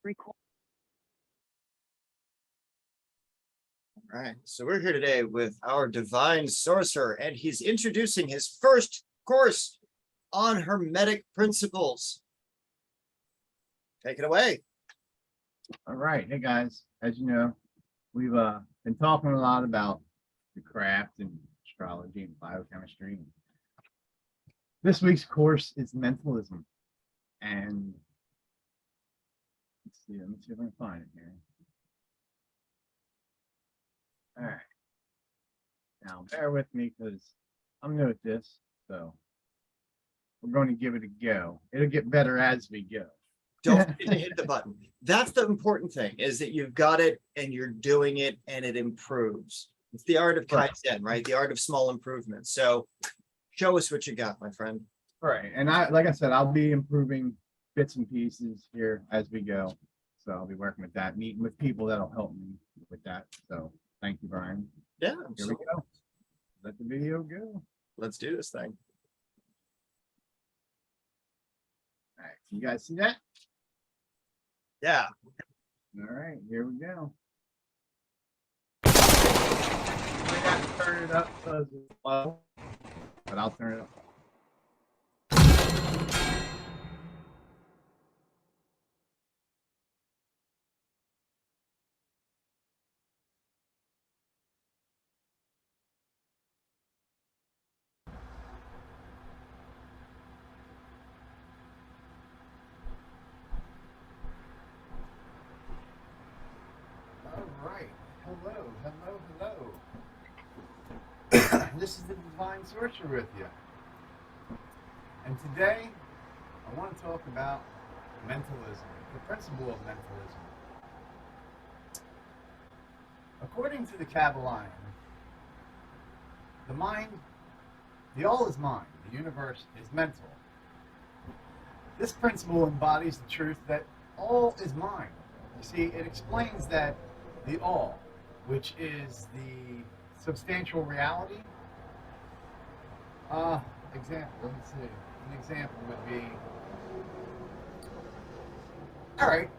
Record. All right, so we're here today with our divine sorcerer, and he's introducing his first course on Hermetic principles. Take it away. All right. Hey, guys. As you know, we've been talking a lot about the craft and astrology and biochemistry. This week's course is Mentalism. And let me see if I can find it here. All right. Now, bear with me because I'm new at this. So we're going to give it a go. It'll get better as we go. Don't forget to hit the button. That's the important thing, is that you've got it and you're doing it and it improves. It's the art of Kaizen, right? The art of small improvements. So show us what you got, my friend. Right. And like I said, I'll be improving bits and pieces here as we go. So I'll be working with that, meeting with people that'll help me with that. So thank you, Brian. Yeah. Here we go. Let the video go. Let's do this thing. All right. Can you guys see that? Yeah. All right. Here we go. I got to turn it up so it's low, but I'll turn it up. All right. Hello. This is the Divine Sorcerer with you. And today, I want to talk about mentalism, the principle of mentalism. According to the Kabbalah, the mind, the all is mind, the universe is mental. This principle embodies the truth that all is mind. You see, it explains that the all, which is the substantial reality, example, let's see, an example would be, all right,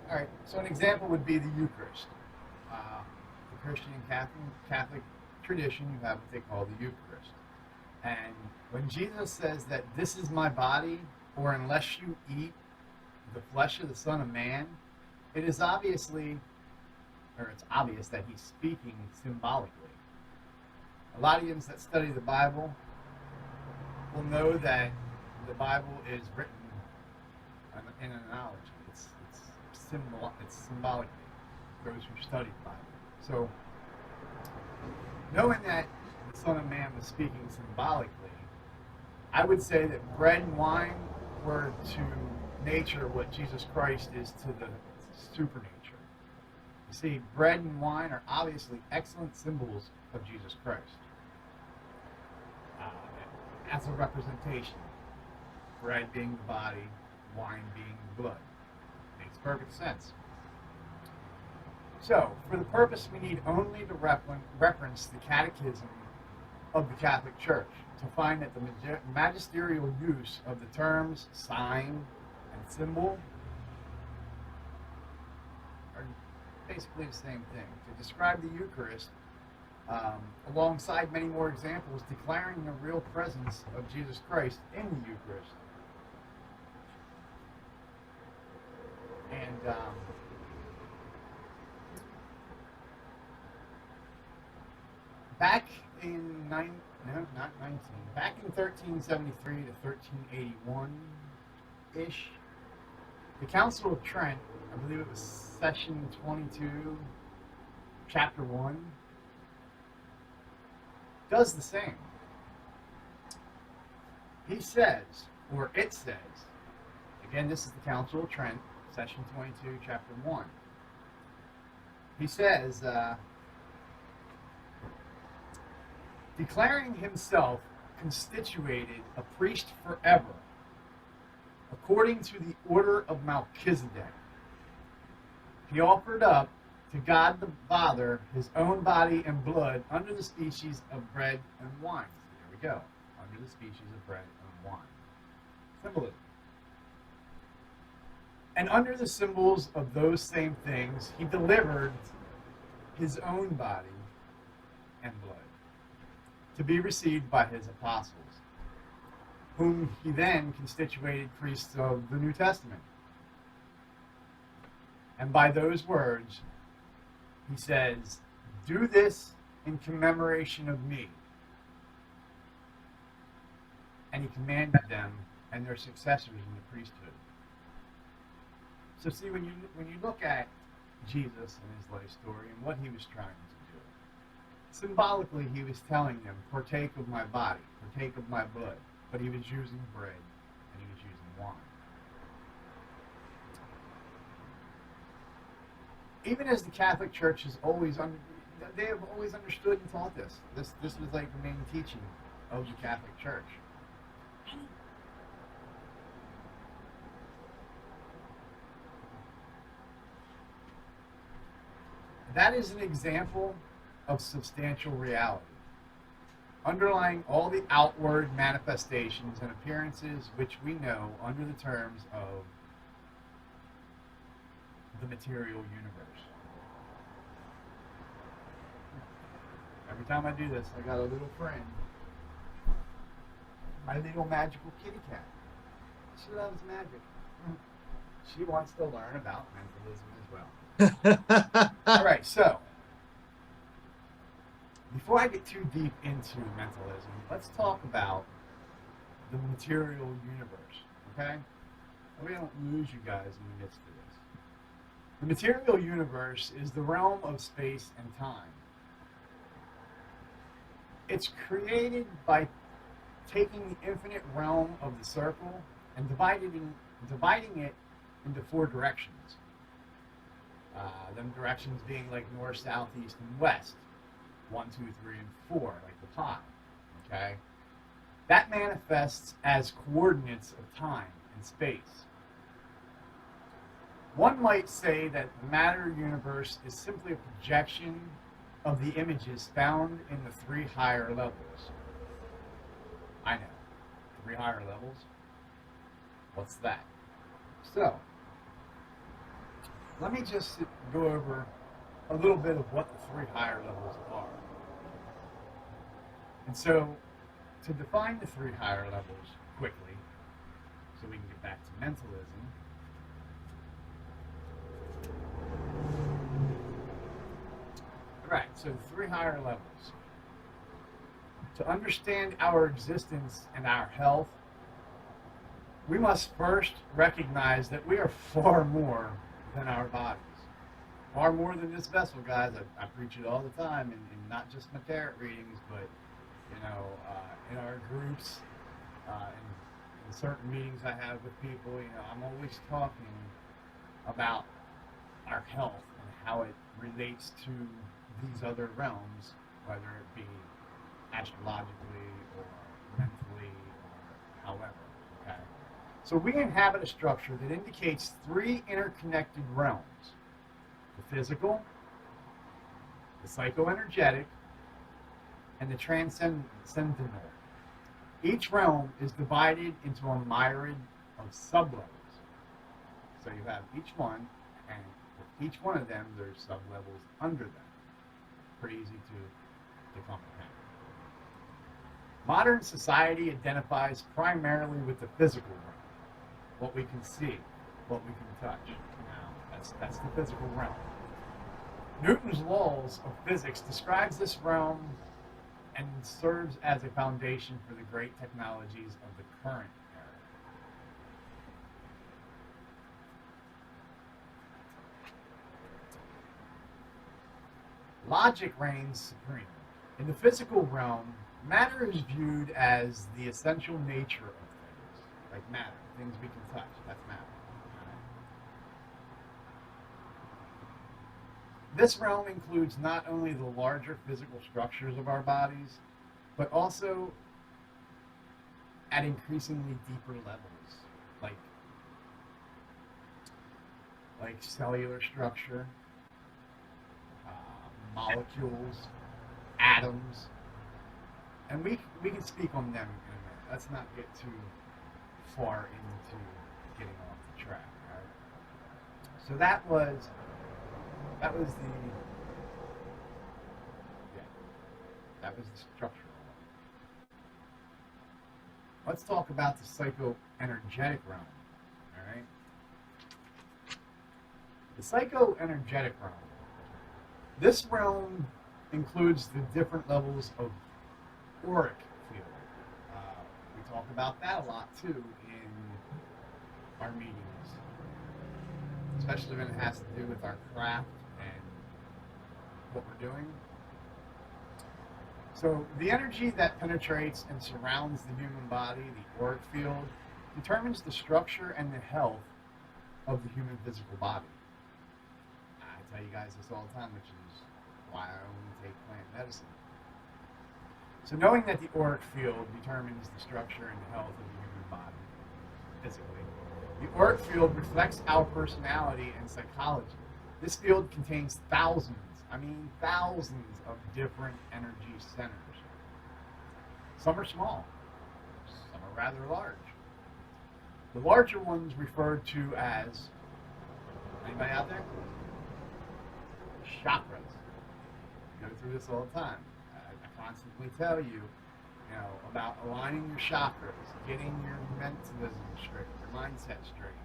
so an example would be the Eucharist. The Christian and Catholic tradition, you have what they call the Eucharist. And when Jesus says that this is my body, or unless you eat the flesh of the Son of Man, it's obvious that he's speaking symbolically. A lot of you that study the Bible will know that the Bible is written in an analogy. It's symbolic. Those who study the Bible. So, knowing that the Son of Man was speaking symbolically, I would say that bread and wine were to nature what Jesus Christ is to the supernature. You see, bread and wine are obviously excellent symbols of Jesus Christ. As a representation, bread being the body, wine being the blood. Makes perfect sense. So, for the purpose, we need only to reference the Catechism of the Catholic Church to find that the magisterial use of the terms sign and symbol are basically the same thing. To describe the Eucharist, alongside many more examples, declaring the real presence of Jesus Christ in the Eucharist. And back in 1373 to 1381-ish, the Council of Trent, I believe it was session 22, chapter 1, does the same. He says, or it says, again, this is the Council of Trent, session 22, chapter 1. He says, declaring himself constituted a priest forever, according to the order of Melchizedek, he offered up to God the Father his own body and blood under the species of bread and wine. There we go. Under the species of bread and wine. Symbolism. And under the symbols of those same things, he delivered his own body and blood to be received by his apostles, whom he then constituted priests of the New Testament. And by those words, he says, "Do this in commemoration of me." And he commanded them and their successors in the priesthood. So see, when you look at Jesus and his life story and what he was trying to do, symbolically he was telling them, partake of my body, partake of my blood. But he was using bread and he was using wine. Even as the Catholic Church has always they have always understood and taught this. This was like the main teaching of the Catholic Church. That is an example of substantial reality, underlying all the outward manifestations and appearances which we know under the terms of the material universe. Every time I do this, I got a little friend, my little magical kitty cat. She loves magic. She wants to learn about mentalism as well. All right, so before I get too deep into mentalism, let's talk about the material universe, okay? We don't lose you guys in the midst of this. The material universe is the realm of space and time. It's created by taking the infinite realm of the circle and dividing it into four directions. Them directions being like north, south, east, and west. 1, 2, 3, and 4, like the pie. Okay? That manifests as coordinates of time and space. One might say that the matter universe is simply a projection of the images found in the three higher levels. I know. 3 higher levels? What's that? So, let me just go over a little bit of what the 3 higher levels are. And so, to define the 3 higher levels quickly, so we can get back to mentalism, all right, so the 3 higher levels. To understand our existence and our health, we must first recognize that we are far more than our bodies. Far more than this vessel, guys. I preach it all the time, and not just my tarot readings, but in our groups, in certain meetings I have with people. I'm always talking about our health and how it relates to these other realms, whether it be astrologically or mentally or however. Okay. So we inhabit a structure that indicates 3 interconnected realms: the physical, the psychoenergetic, and the transcendental. Each realm is divided into a myriad of sublevels. So you have each one, and with each one of them, there's sublevels under them. Pretty easy to comprehend. Modern society identifies primarily with the physical realm, what we can see, what we can touch. Now, that's the physical realm. Newton's laws of physics describes this realm and serves as a foundation for the great technologies of the current era. Logic reigns supreme. In the physical realm, matter is viewed as the essential nature of things, like matter, things we can touch, that's matter. This realm includes not only the larger physical structures of our bodies, but also at increasingly deeper levels, like cellular structure, molecules, atoms, and we can speak on them in a minute. Let's not get too far into getting off the track, right? So that was the structural. Let's talk about the psycho-energetic realm. All right. The psycho-energetic realm. This realm includes the different levels of auric field. We talk about that a lot too in our meetings, especially when it has to do with our craft and what we're doing. So the energy that penetrates and surrounds the human body, the auric field, determines the structure and the health of the human physical body. I tell you guys this all the time, which is why I only take plant medicine. So knowing that the auric field determines the structure and the health of the human body physically, the auric field reflects our personality and psychology. This field contains thousands of different energy centers. Some are small, some are rather large. The larger ones referred to as, anybody out there? Chakras. We go through this all the time. I constantly tell you, about aligning your chakras, getting your mentalism straight, your mindset straight.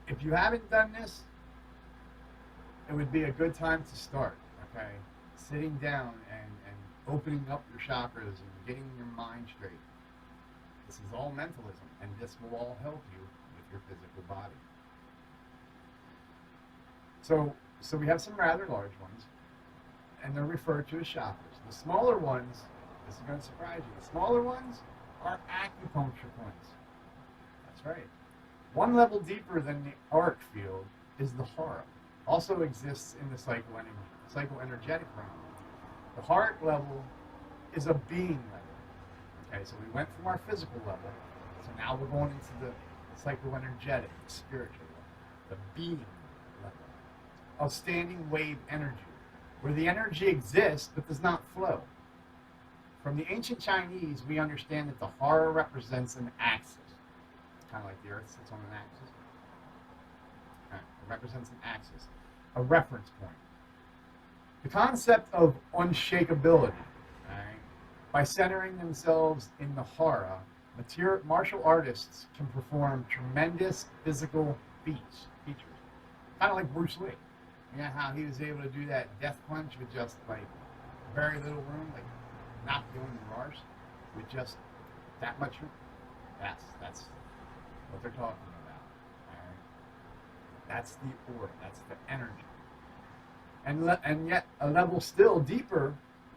If you haven't done this, it would be a good time to start, okay? Sitting down and opening up your chakras and getting your mind straight. This is all mentalism, and this will all help you with your physical body. So we have some rather large ones, and they're referred to as chakras. The smaller ones, this is going to surprise you, the smaller ones are acupuncture points. That's right. One level deeper than the auric field is the hara. Also exists in the psycho-energetic realm. The heart level is a being level. Okay, so we went from our physical level, so now we're going into the psycho-energetic, spiritual level, the being level, of standing wave energy, where the energy exists but does not flow. From the ancient Chinese, we understand that the hara represents an axis, kind of like the Earth sits on an axis. It represents an axis, a reference point. The concept of unshakability, by centering themselves in the hara, martial artists can perform tremendous physical features, kind of like Bruce Lee. You know how he was able to do that death punch with just like very little room, like not doing the Rars, with just that much room? That's what they're talking about. That's the aura, that's the energy. And yet a level still deeper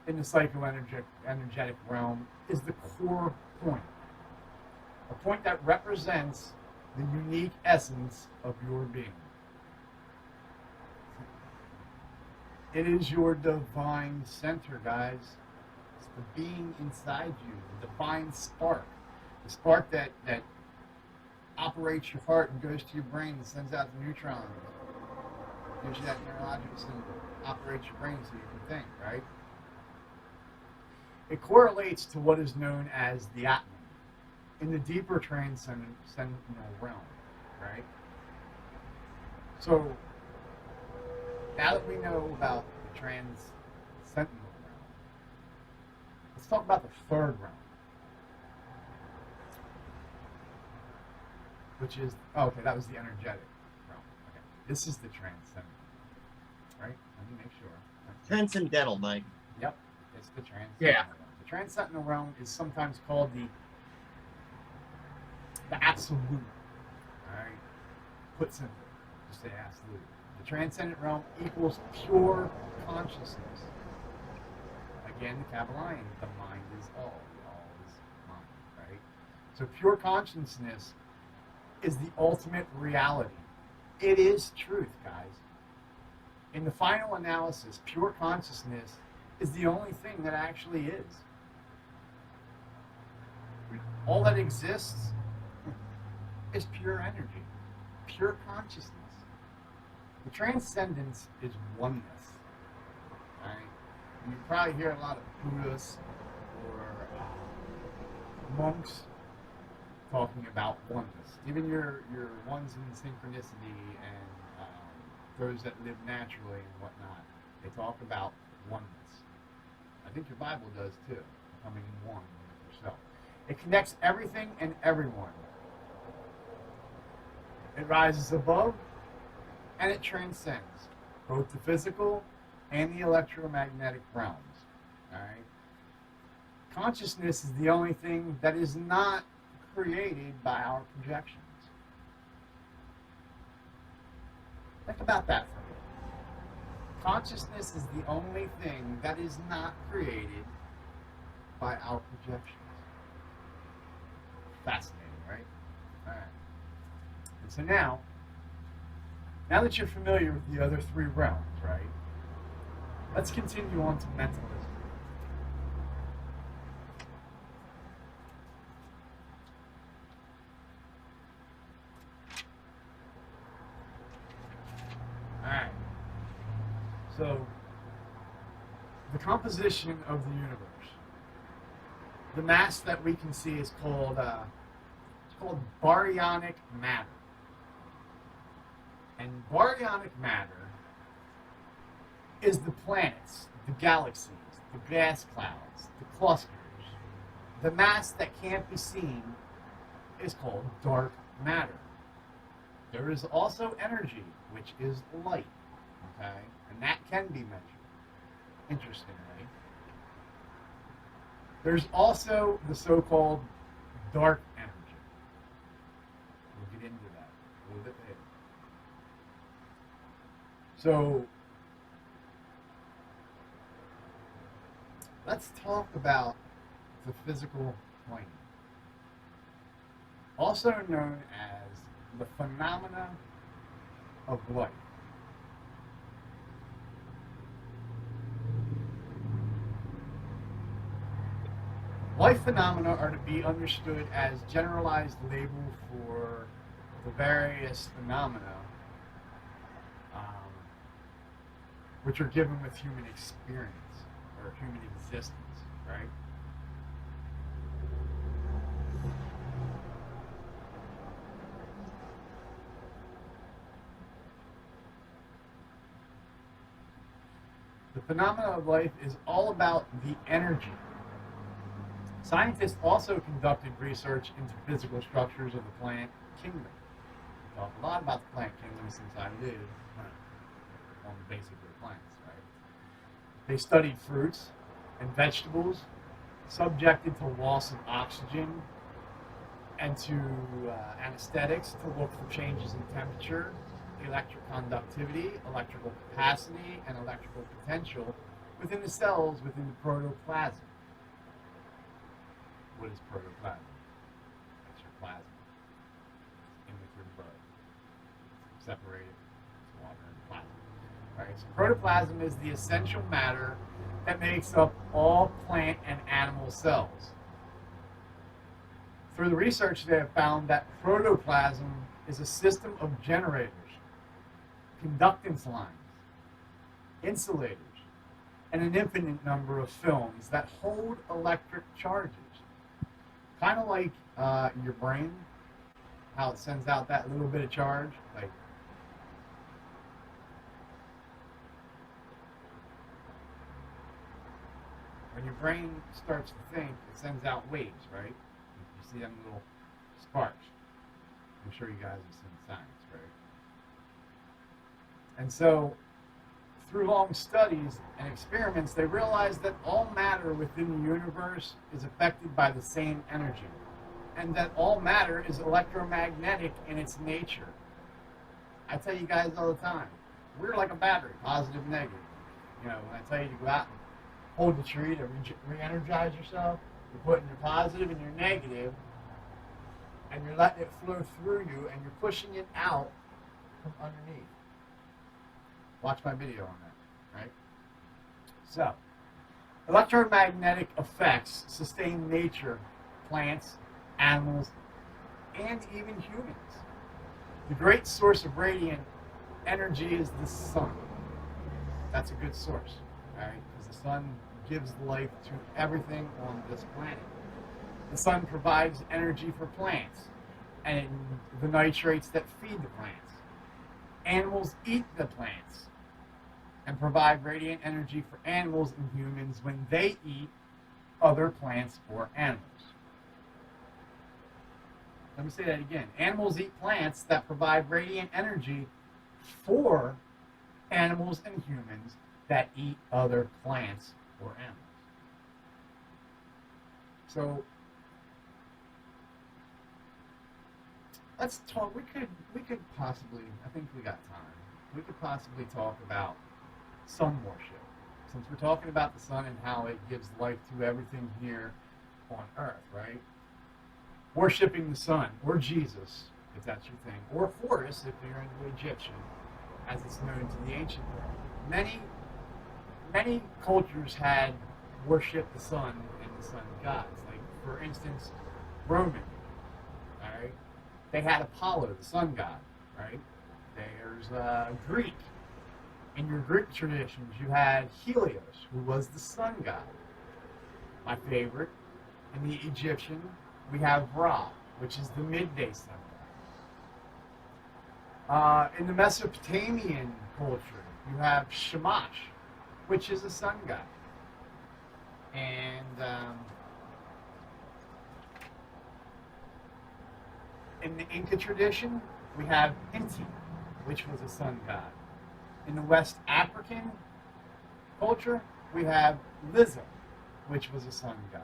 in the psycho-energetic realm is the core point. A point that represents the unique essence of your being. It is your divine center, guys. It's the being inside you, the divine spark. The spark that operates your heart and goes to your brain and sends out the neutrons. Gives you that neurological symbol. Operates your brain so you can think, right? It correlates to what is known as the Atman in the deeper transcendental realm, right? So, now that we know about the transcendental realm, let's talk about the third realm, which is, that was the energetic realm. Okay, this is the transcendental, right? Let me make sure. Transcendental, Mike. Yep, it's the transcendental Yeah. realm. The transcendental realm is sometimes called the absolute, all right? Put simply, just say absolute. The transcendent realm equals pure consciousness. Again, the Kabbalion, the mind is all is mind, right? So pure consciousness is the ultimate reality. It is truth, guys. In the final analysis, pure consciousness is the only thing that actually is. All that exists is pure energy, pure consciousness. The transcendence is oneness. Right? You probably hear a lot of Buddhists or monks talking about oneness. Even your ones in synchronicity and those that live naturally and whatnot, they talk about oneness. I think your Bible does too, becoming one with yourself. It connects everything and everyone. It rises above and it transcends both the physical and the electromagnetic realms. All right? Consciousness is the only thing that is not created by our projections. Think about that for a minute. Consciousness is the only thing that is not created by our projections. Fascinating, right? All right. And so now that you're familiar with the other three realms, right? Let's continue on to mentalism. Alright. So, the composition of the universe. The mass that we can see is called baryonic matter. And baryonic matter is the planets, the galaxies, the gas clouds, the clusters. The mass that can't be seen is called dark matter. There is also energy, which is light, okay? And that can be measured, interestingly. There's also the so-called dark energy. We'll get into that a little bit later. So, let's talk about the physical plane, also known as the phenomena of life. Life phenomena are to be understood as generalized label for the various phenomena which are given with human experience or human existence, right? The phenomena of life is all about the energy. Scientists also conducted research into physical structures of the plant kingdom. We talk a lot about the plant kingdom since I live on the basic of the plants, right? They studied fruits and vegetables subjected to loss of oxygen and to anesthetics to look for changes in temperature, electric conductivity, electrical capacity, and electrical potential within the cells within the protoplasm. What is protoplasm? That's your plasma. It's in with your blood. Separated. It's water and plasma. Right? So protoplasm is the essential matter that makes up all plant and animal cells. Through the research, they have found that protoplasm is a system of generators, conductance lines, insulators, and an infinite number of films that hold electric charges. Kind of like your brain, how it sends out that little bit of charge. Like, when your brain starts to think, it sends out waves, right? You see them little sparks. I'm sure you guys have seen science, right? And so, through long studies and experiments, they realized that all matter within the universe is affected by the same energy, and that all matter is electromagnetic in its nature. I tell you guys all the time, we're like a battery, positive, negative. You know, when I tell you to go out and hold the tree to re-energize yourself, you're putting your positive and your negative, and you're letting it flow through you, and you're pushing it out from underneath. Watch my video on that, right? So, electromagnetic effects sustain nature, plants, animals, and even humans. The great source of radiant energy is the sun. That's a good source, right? Because the sun gives life to everything on this planet. The sun provides energy for plants. and the nitrates that feed the plants. Animals eat the plants and provide radiant energy for animals and humans when they eat other plants or animals. Let me say that again. Animals eat plants that provide radiant energy for animals and humans that eat other plants or animals. So let's talk. We could possibly, I think we got time. We could possibly talk about sun worship, since we're talking about the sun and how it gives life to everything here on earth, right? Worshipping the sun, or Jesus, if that's your thing, or Horus, if you're into Egyptian, as it's known to the ancient world. Many cultures had worshipped the sun and the sun gods. Like, for instance, Roman, all right? They had Apollo, the sun god, right? There's Greek. In your Greek traditions, you had Helios, who was the sun god. My favorite. In the Egyptian, we have Ra, which is the midday sun god. In the Mesopotamian culture, you have Shamash, which is a sun god. And in the Inca tradition, we have Inti, which was a sun god. In the West African culture, we have Liza, which was a sun god.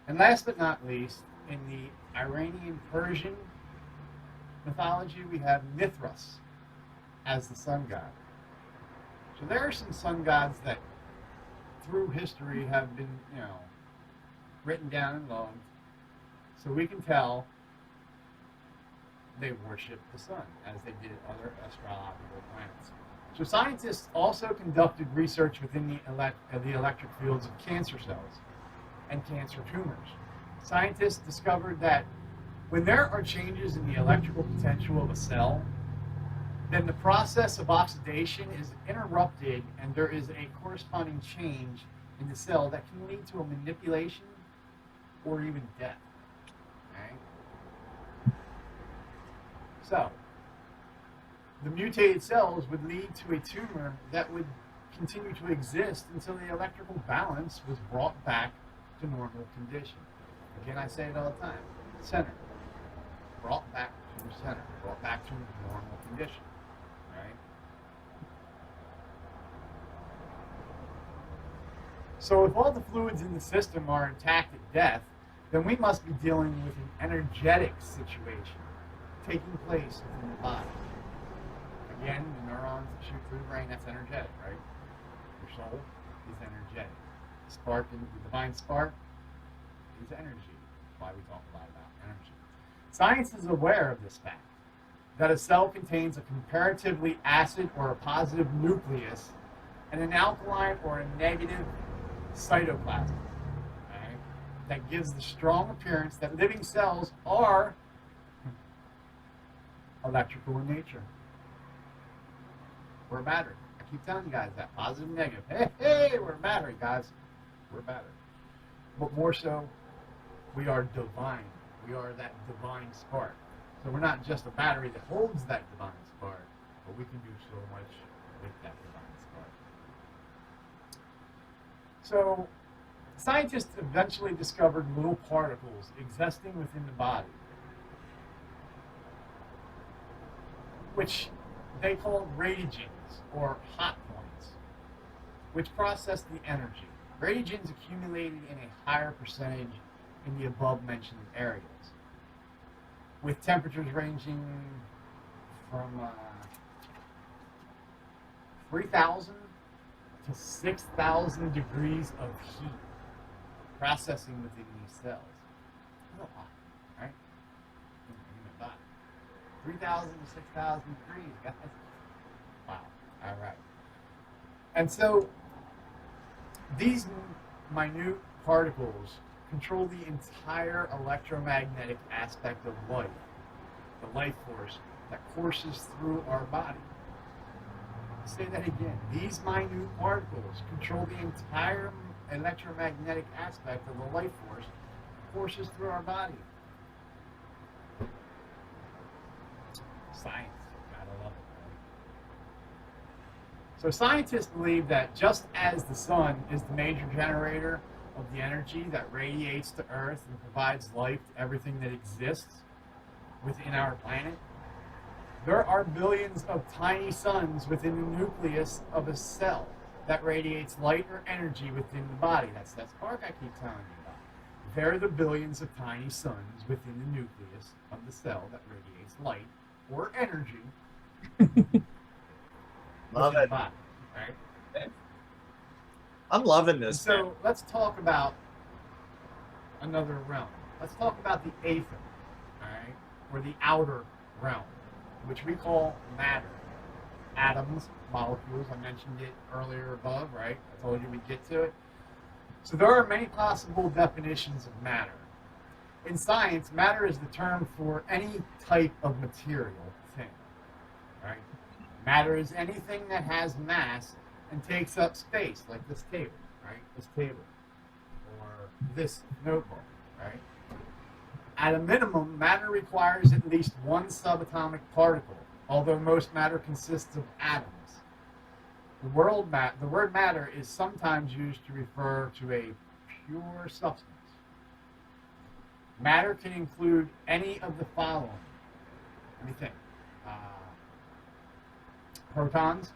And last but not least, in the Iranian Persian mythology, we have Mithras as the sun god. So there are some sun gods that through history have been, written down and logged, so we can tell they worship the sun as they did other astrological planets. So scientists also conducted research within the electric fields of cancer cells and cancer tumors. Scientists discovered that when there are changes in the electrical potential of a cell, then the process of oxidation is interrupted and there is a corresponding change in the cell that can lead to a manipulation or even death. Okay? So, the mutated cells would lead to a tumor that would continue to exist until the electrical balance was brought back to normal condition. Again, I say it all the time. Center. Brought back to the center. Brought back to normal condition. Right? So if all the fluids in the system are intact at death, then we must be dealing with an energetic situation taking place within the body. Again, the neurons that shoot through the brain, that's energetic, right? Your soul is energetic. The spark, the divine spark, is energy. That's why we talk a lot about energy. Science is aware of this fact, that a cell contains a comparatively acid or a positive nucleus and an alkaline or a negative cytoplasm, right? That gives the strong appearance that living cells are electrical in nature. We're a battery. I keep telling you guys that. Positive and negative. Hey, we're a battery, guys. We're a battery. But more so, we are divine. We are that divine spark. So we're not just a battery that holds that divine spark, but we can do so much with that divine spark. So scientists eventually discovered little particles existing within the body, which they called radiogens, or hot points, which process the energy. Radiogens accumulated in a higher percentage in the above-mentioned areas, with temperatures ranging from 3,000 to 6,000 degrees of heat processing within these cells. That's a lot, right? In the human body. 3,000 to 6,000 degrees, guys. Wow. All right. And so these minute particles control the entire electromagnetic aspect of life, the life force that courses through our body. I'll say that again. These minute particles control the entire electromagnetic aspect of the life force that courses through our body. science. Gotta love it, right? So scientists believe that just as the sun is the major generator of the energy that radiates to Earth and provides life to everything that exists within our planet, there are billions of tiny suns within the nucleus of a cell that radiates light or energy within the body. That's that spark I keep telling you about. They're the billions of tiny suns within the nucleus of the cell that radiates light or energy Love within it. the body, right? I'm loving And this. so let's talk about another realm. Let's talk about the aether, all right, or the outer realm, which we call matter. Atoms, molecules, I mentioned it earlier above, right? I told you we'd get to it. So there are many possible definitions of matter. In science, matter is the term for any type of material thing, right? Matter is anything that has mass and takes up space, like this table, right? This table, or this notebook, right? At a minimum, matter requires at least one subatomic particle, although most matter consists of atoms. The word matter is sometimes used to refer to a pure substance. Matter can include any of the following. Let me think. Protons,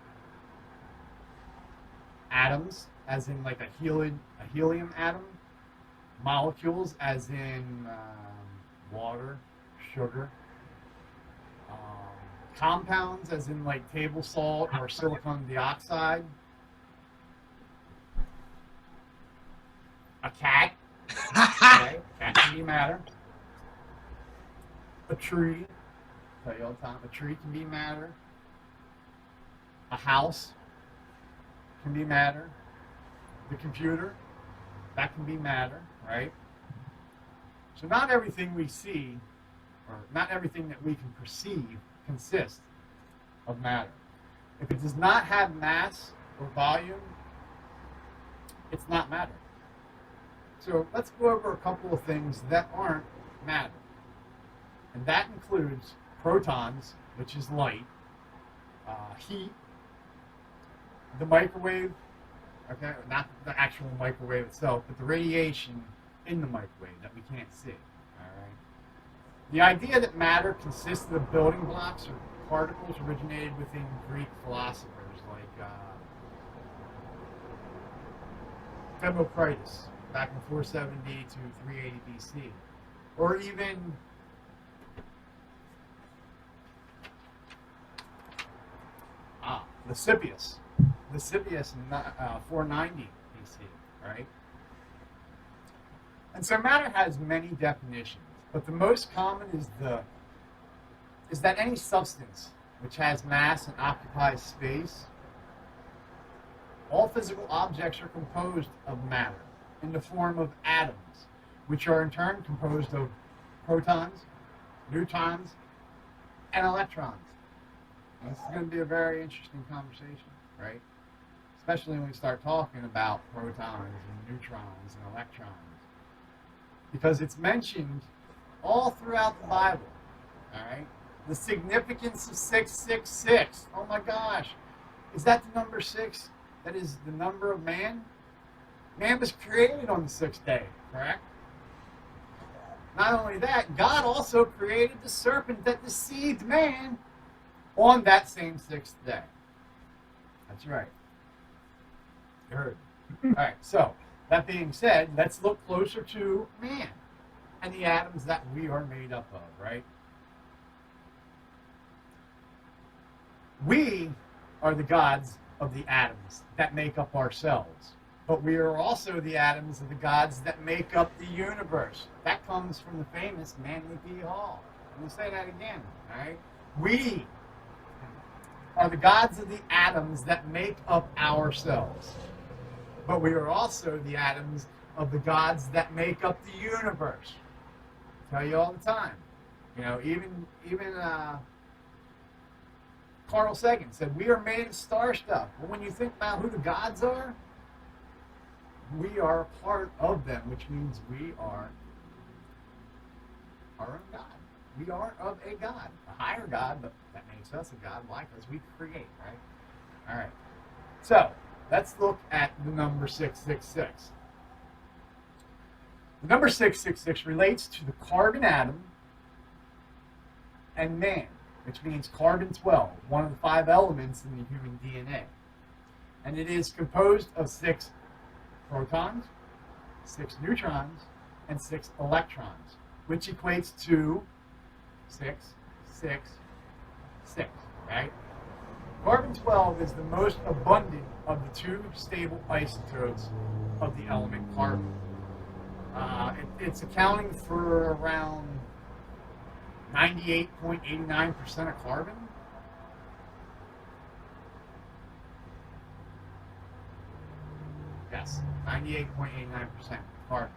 atoms, as in like a helium atom, molecules, as in water, sugar, compounds, as in like table salt or silicon dioxide, a cat, okay, cat can be matter, a tree, I tell you all the time, a tree can be matter, a house can be matter, the computer, that can be matter, right? So not everything we see, or not everything that we can perceive, consists of matter. If it does not have mass or volume, it's not matter. So let's go over a couple of things that aren't matter. And that includes protons, which is light, heat, the microwave, okay, not the actual microwave itself, but the radiation in the microwave that we can't see, all right? The idea that matter consists of the building blocks or particles originated within Greek philosophers like Democritus, back in 470 to 380 BC, or even Lysippus in 490 BC, right? And so matter has many definitions, but the most common is that any substance which has mass and occupies space, all physical objects are composed of matter in the form of atoms, which are in turn composed of protons, neutrons, and electrons. And this is going to be a very interesting conversation, right? Especially when we start talking about protons and neutrons and electrons. Because it's mentioned all throughout the Bible, all right? The significance of 666. Oh my gosh. Is that the number 6? That is the number of man? Man was created on the 6th day, correct? Not only that, God also created the serpent that deceived man on that same 6th day. That's right. You heard. All right, so that being said, let's look closer to man and the atoms that we are made up of, right? We are the gods of the atoms that make up ourselves, but we are also the atoms of the gods that make up the universe. That comes from the famous Manly P. Hall. Let me say that again, all right? We are the gods of the atoms that make up ourselves, but we are also the atoms of the gods that make up the universe. I tell you all the time. You know, even Carl Sagan said, we are made of star stuff. Well, when you think about who the gods are, we are a part of them, which means we are our own God. We are of a God, a higher God, but that makes us a god. Why? Because we create, right? All right. So let's look at the number 666. The number 666 relates to the carbon atom and man, which means carbon 12, one of the 5 elements in the human DNA. And it is composed of 6 protons, 6 neutrons, and 6 electrons, which equates to 6, 6, 6, right? Carbon 12 is the most abundant of the 2 stable isotopes of the element carbon. It's accounting for around 98.89% of carbon. Yes, 98.89% carbon.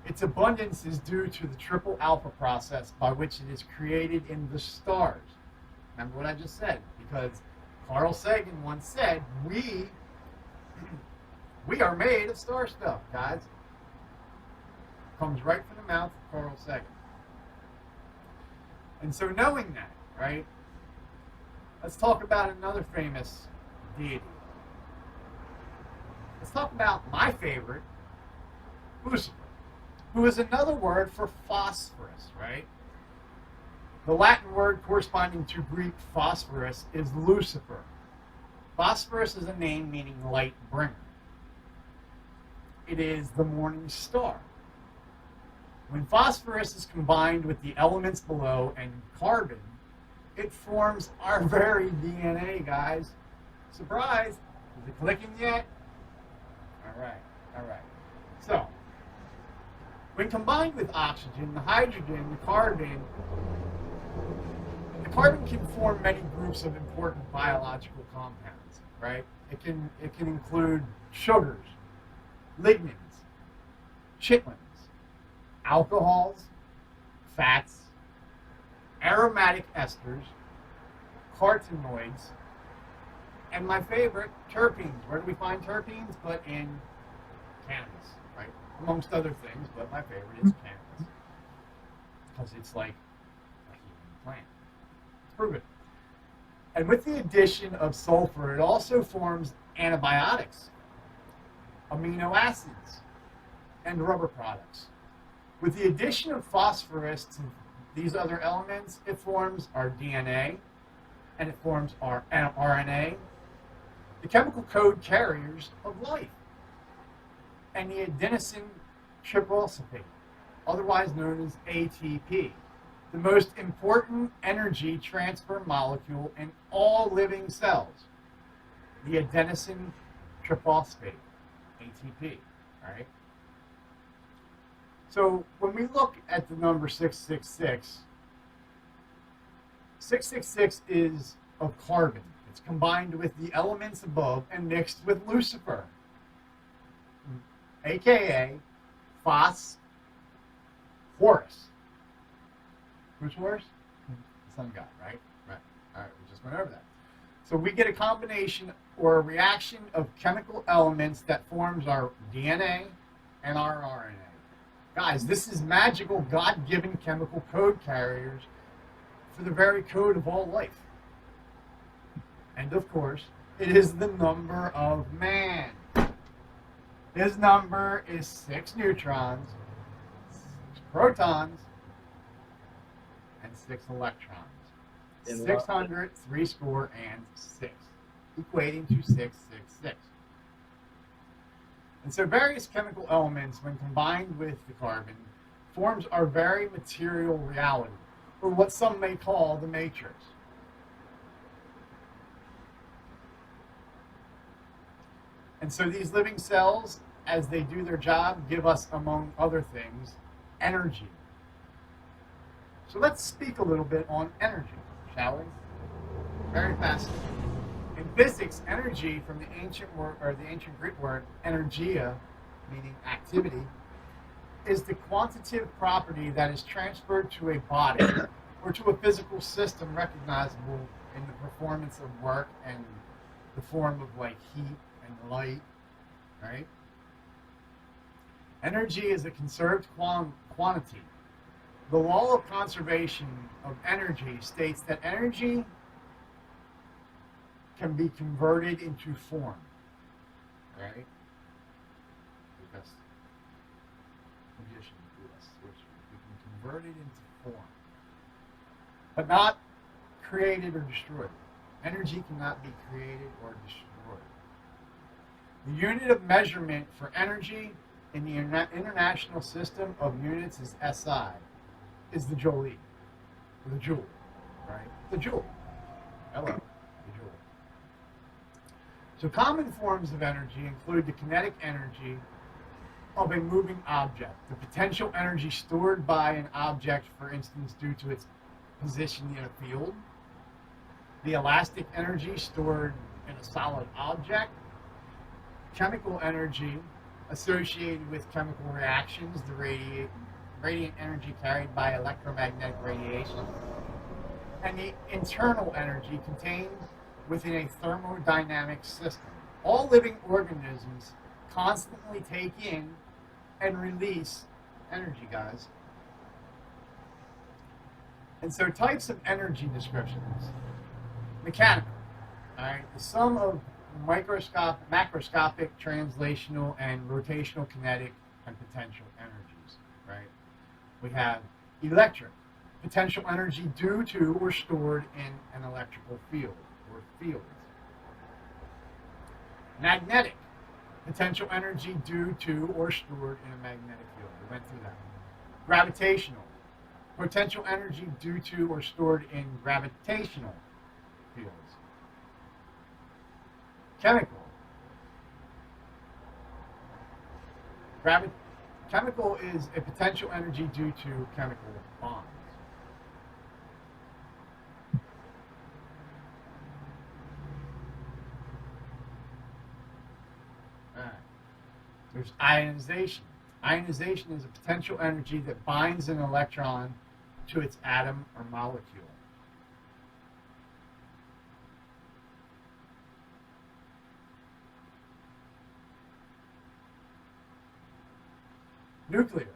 Its abundance is due to the triple alpha process by which it is created in the stars. Remember what I just said? Because Carl Sagan once said, we are made of star stuff, guys. Comes right from the mouth of Carl Sagan. And so knowing that, right, let's talk about another famous deity. Let's talk about my favorite, Lucifer, who is another word for phosphorus, right? The Latin word corresponding to Greek phosphorus is Lucifer. Phosphorus is a name meaning light bringer. It is the morning star. When phosphorus is combined with the elements below and carbon, it forms our very DNA, guys. Surprise! Is it clicking yet? All right. So, when combined with oxygen, the hydrogen, the carbon can form many groups of important biological compounds, right? It can include sugars, lignins, chitlins, alcohols, fats, aromatic esters, carotenoids, and my favorite, terpenes. Where do we find terpenes? But in cannabis, right? Amongst other things, but my favorite is cannabis. Because it's like a healing plant. It's proven. And with the addition of sulfur, it also forms antibiotics, amino acids, and rubber products. With the addition of phosphorus to these other elements, it forms our DNA, and it forms our RNA, the chemical code carriers of life, and the adenosine triphosphate, otherwise known as ATP, the most important energy transfer molecule in all living cells, the adenosine triphosphate, ATP, all right? So when we look at the number 666, 666 is of carbon. It's combined with the elements above and mixed with Lucifer, aka Phos Horus. Who's Horus? The sun god, right? Right. All right, we just went over that. So we get a combination or a reaction of chemical elements that forms our DNA and our RNA. Guys, this is magical, God-given chemical code carriers for the very code of all life. And of course, it is the number of man. His number is 6 neutrons, 6 protons, and 6 electrons. 600, 3 score, and 6, equating to 666. And so various chemical elements, when combined with the carbon, forms our very material reality, or what some may call the matrix. And so these living cells, as they do their job, give us, among other things, energy. So let's speak a little bit on energy, shall we? Very fascinating. In physics, energy, from the ancient word, or the ancient Greek word energia, meaning activity, is the quantitative property that is transferred to a body or to a physical system recognizable in the performance of work and the form of like heat and light, right? Energy is a conserved quantity. The law of conservation of energy states that energy can be converted into form, right? Because magician do a switch. We can convert it into form, but not created or destroyed. Energy cannot be created or destroyed. The unit of measurement for energy in the international system of units is SI, is the Joule, the joule, right? The joule. Hello, the joule. So common forms of energy include the kinetic energy of a moving object, the potential energy stored by an object, for instance, due to its position in a field, the elastic energy stored in a solid object, chemical energy associated with chemical reactions, the radiant energy carried by electromagnetic radiation, and the internal energy contained within a thermodynamic system. All living organisms constantly take in and release energy, guys. And so types of energy descriptions. Mechanical, all right? The sum of macroscopic, translational, and rotational kinetic and potential energies, right? We have electric, potential energy due to or stored in an electrical field or fields. Magnetic, potential energy due to or stored in a magnetic field. We went through that. Gravitational, potential energy due to or stored in gravitational fields. Chemical. Chemical is a potential energy due to chemical bonds. All right. There's ionization. Ionization is a potential energy that binds an electron to its atom or molecule. Nuclear.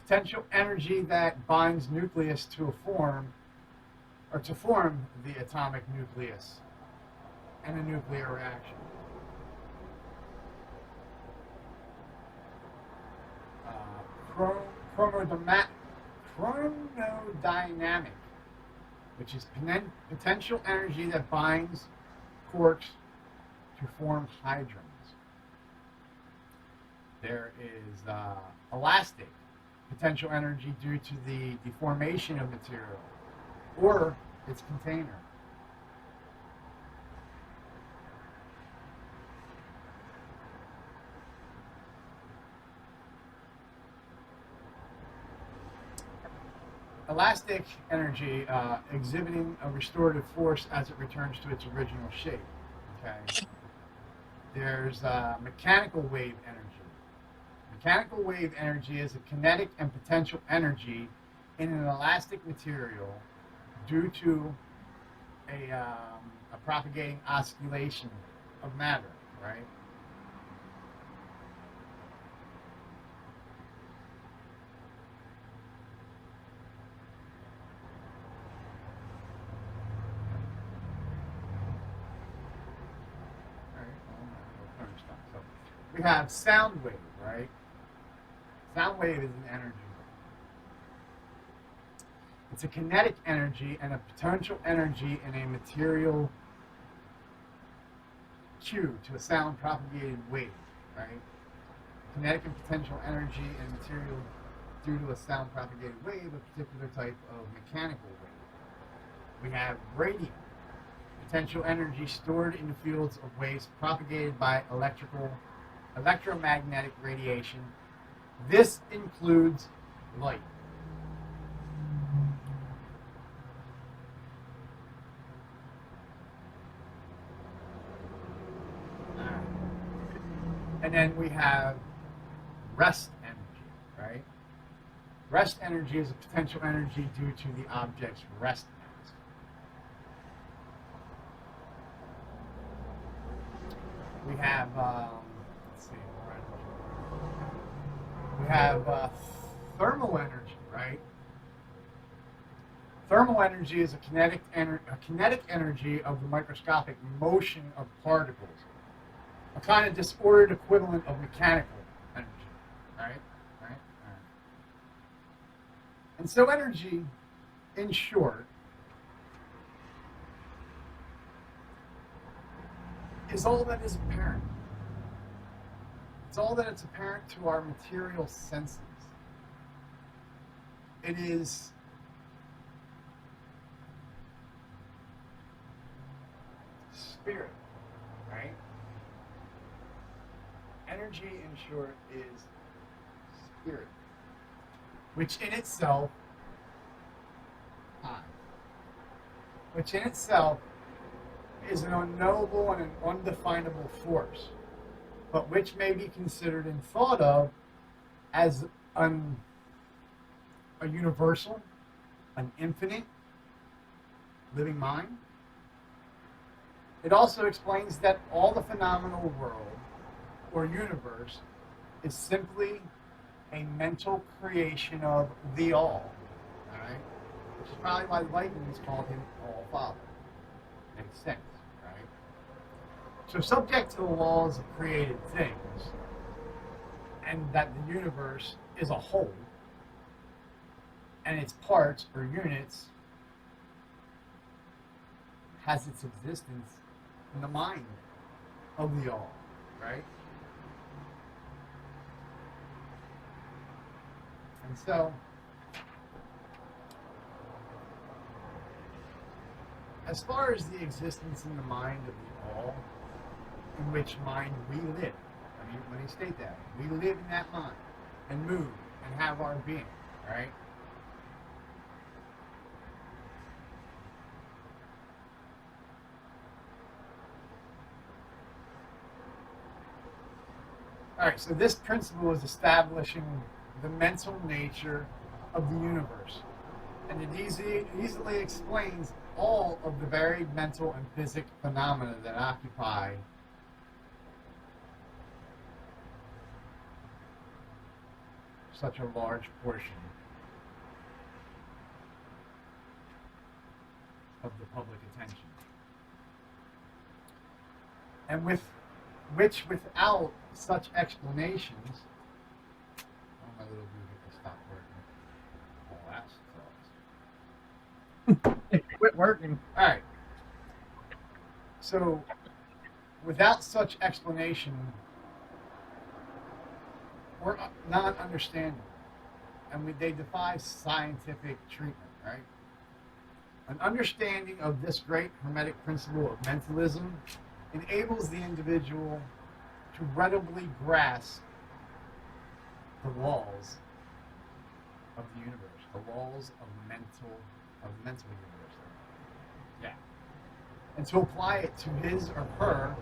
Potential energy that binds nucleus to a form, or to form the atomic nucleus in a nuclear reaction. Chronodynamic, which is potential energy that binds quarks to form hydrogens. There is elastic, potential energy due to the deformation of material or its container. Elastic energy exhibiting a restorative force as it returns to its original shape. Okay. There's mechanical wave energy. Mechanical wave energy is a kinetic and potential energy in an elastic material due to a propagating oscillation of matter, right? We have sound wave, right? Sound wave is an energy. It's a kinetic energy and a potential energy in a material cue to a sound propagated wave, right? Kinetic and potential energy and material due to a sound propagated wave, a particular type of mechanical wave. We have radiant, potential energy stored in the fields of waves propagated by electromagnetic radiation. This includes light. And then we have rest energy, right? Rest energy is a potential energy due to the object's rest mass. We have, let's see, we have thermal energy, right? Thermal energy is a kinetic energy of the microscopic motion of particles, a kind of disordered equivalent of mechanical energy. Right? Right? And so energy, in short, is all that is apparent. It's all that is apparent to our material senses. It is spirit, right? Energy, in short, is spirit, which in itself, is an unknowable and an undefinable force, but which may be considered and thought of as a universal, an infinite, living mind. It also explains that all the phenomenal world or universe is simply a mental creation of the All. Right? Which is probably why Lightning called him All Father. Makes sense, right? So subject to the laws of created things, and that the universe is a whole, and its parts or units has its existence in the mind of the All, right? And so, as far as the existence in the mind of the All, in which mind we live, let me state that, we live in that mind, and move, and have our being, right? All right, so this principle is establishing the mental nature of the universe, and it easily explains all of the varied mental and physical phenomena that occupy such a large portion of the public attention, and which without such explanations, my little Google stopped working. Oh, that sucks. It quit working. All right. So, without such explanation, we're not understanding, and they defy scientific treatment, right? An understanding of this great Hermetic principle of mentalism enables the individual to readily grasp the laws of the universe, the laws of the mental universe. Yeah. And to apply it to his or her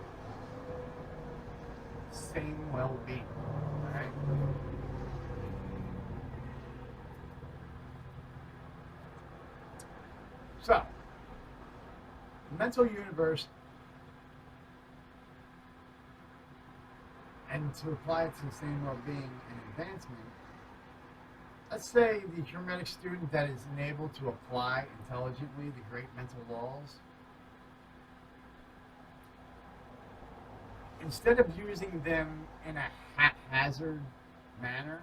same well-being. All right? So, the mental universe, and to apply it to the same well-being and advancement, let's say the Hermetic student that is enabled to apply intelligently the great mental laws, instead of using them in a haphazard manner,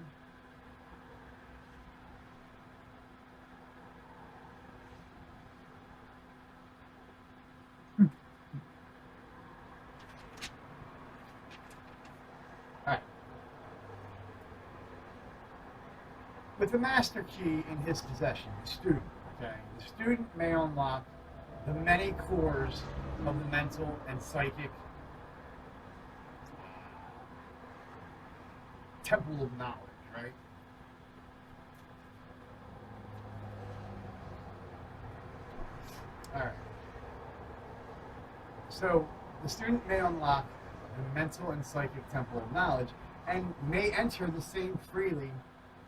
with the master key in his possession, the student, the student may unlock the many cores of the mental and psychic temple of knowledge, right? All right. So the student may unlock the mental and psychic temple of knowledge and may enter the same freely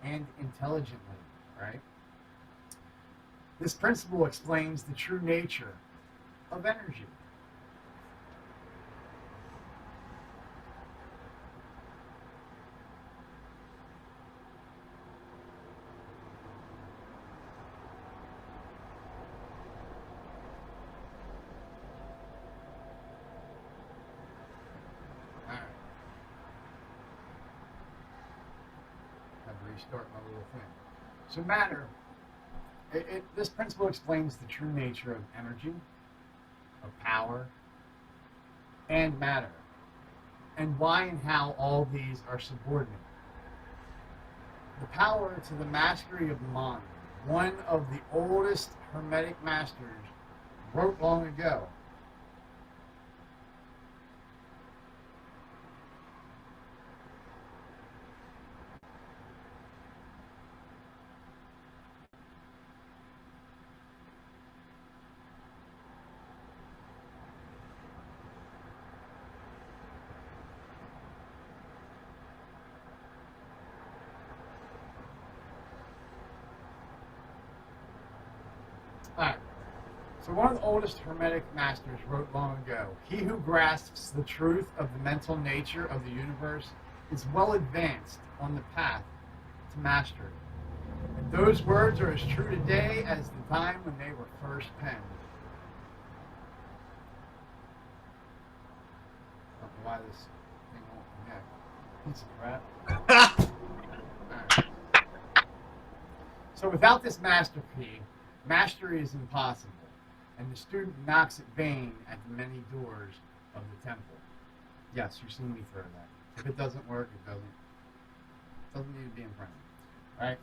and intelligently, right? This principle explains the true nature of energy. restart my little thing. So matter, this principle explains the true nature of energy, of power, and matter, and why and how all these are subordinate. The power to the mastery of the mind, one of the oldest Hermetic masters wrote long ago. Alright, so one of the oldest Hermetic masters wrote long ago, "He who grasps the truth of the mental nature of the universe is well advanced on the path to mastery." And those words are as true today as the time when they were first penned. I don't know why this thing won't connect. Piece of crap. Alright. So without this master key, mastery is impossible, and the student knocks in vain at the many doors of the temple. Yes, you're seeing me throw that. If it doesn't work, it doesn't need to be in front of you. Right?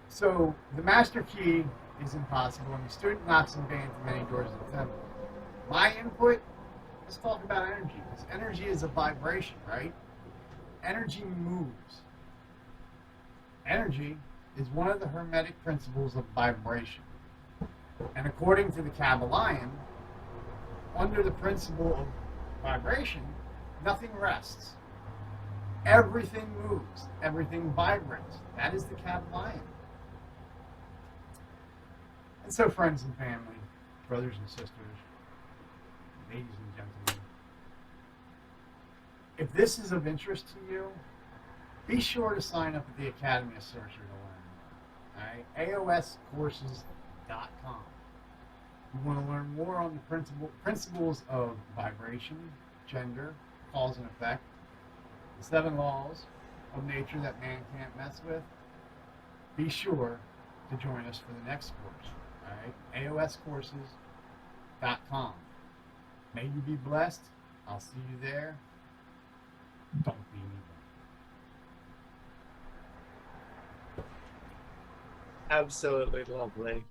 So the master key is impossible, and the student knocks in vain at the many doors of the temple. My input, let's talk about energy, because energy is a vibration, right? Energy moves. Energy is one of the Hermetic principles of vibration. And according to the Kabbalion, under the principle of vibration, nothing rests. Everything moves. Everything vibrates. That is the Kabbalion. And so, friends and family, brothers and sisters, ladies and gentlemen, if this is of interest to you, be sure to sign up at the Academy of Sorcery to learn more. All right? AOScourses.com. You want to learn more on the principles of vibration, gender, cause and effect, the 7 laws of nature that man can't mess with, be sure to join us for the next course. All right? AOScourses.com. May you be blessed. I'll see you there. Don't be me. Absolutely lovely.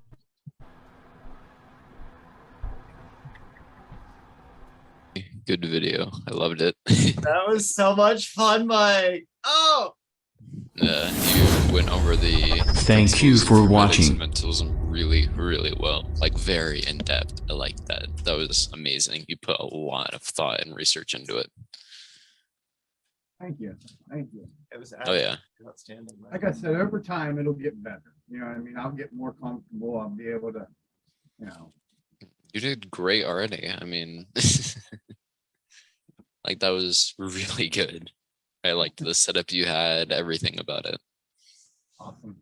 Good video. I loved it. That was so much fun, Mike. Oh, You went over the Thank you principles of for Hermetics watching. and Mentalism really, really well. Like very in depth. I like that. That was amazing. You put a lot of thought and research into it. Thank you. Thank you. it was Oh yeah. outstanding. Mike. Like I said, over time it'll get better. You know what I mean? I'll get more comfortable. I'll be able to, you know. You did great already. I mean, like that was really good. I liked the setup you had, everything about it. Awesome.